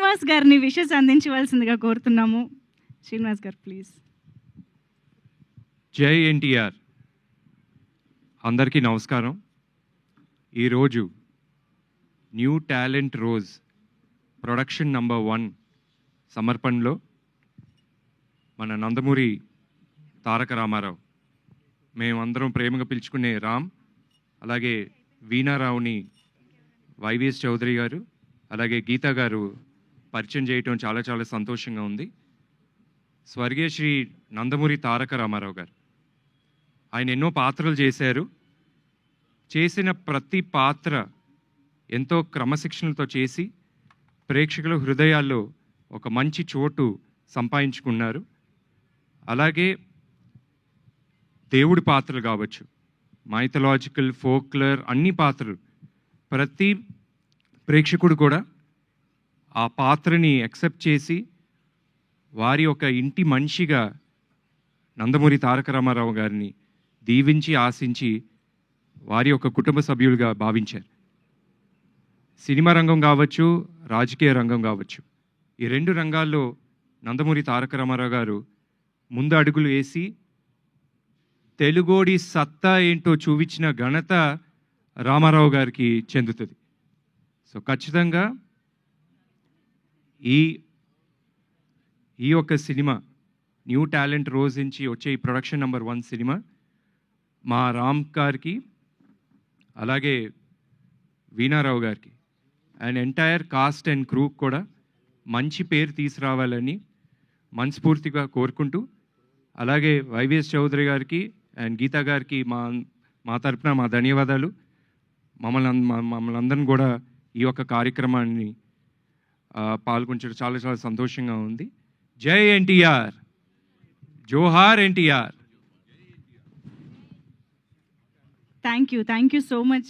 శ్రీనివాస్ గారిని విషెస్ అందించవలసిందిగా కోరుతున్నాము. శ్రీనివాస్ గారు ప్లీజ్. జై ఎన్టీఆర్. అందరికీ నమస్కారం. ఈరోజు new talent rose production number 1 సమర్పణలో మన నందమూరి తారక రామారావు, మేమందరం ప్రేమగా పిలుచుకునే రామ్, అలాగే వీణారావుని వైవిఎస్ చౌదరి గారు, అలాగే గీతా గారు పరిచయం చేయటం చాలా చాలా సంతోషంగా ఉంది. స్వర్గీయ శ్రీ నందమూరి తారక రామారావు గారు, ఆయన ఎన్నో పాత్రలు చేశారు. చేసిన ప్రతి పాత్ర ఎంతో క్రమశిక్షణతో చేసి ప్రేక్షకుల హృదయాల్లో ఒక మంచి చోటు సంపాదించుకున్నారు. అలాగే దేవుడి పాత్రలు కావచ్చు, మైథలాజికల్, ఫోక్లర్, అన్ని పాత్రలు ప్రతి ప్రేక్షకుడు కూడా ఆ పాత్రని యాక్సెప్ట్ చేసి వారి ఒక ఇంటి మనిషిగా నందమూరి తారక రామారావు గారిని దీవించి ఆశించి వారి యొక్క కుటుంబ సభ్యులుగా భావించారు. సినిమా రంగం కావచ్చు, రాజకీయ రంగం కావచ్చు, ఈ 2 రంగాల్లో నందమూరి తారక రామారావు గారు ముందు అడుగులు వేసి తెలుగోడి సత్తా ఏంటో చూపించిన ఘనత రామారావు గారికి చెందుతుంది. సో ఖచ్చితంగా ఈ యొక్క సినిమా న్యూ టాలెంట్ రోజ్ నుంచి వచ్చే ఈ ప్రొడక్షన్ నంబర్ 1 సినిమా మా రామ్ గారికి, అలాగే వీణారావు గారికి and entire cost and crew కూడా మంచి పేరు తీసుకురావాలని మనస్ఫూర్తిగా కోరుకుంటూ, అలాగే వైవిఎస్ చౌదరి గారికి అండ్ గీతా గారికి మా తరపున మా ధన్యవాదాలు. మమ్మల్ని అందరిని కూడా ఈ యొక్క కార్యక్రమాన్ని పాల్గొనడం చాలా చాలా సంతోషంగా ఉంది. జై ఎన్టీఆర్, జోహార్ NTR. Thank you so much.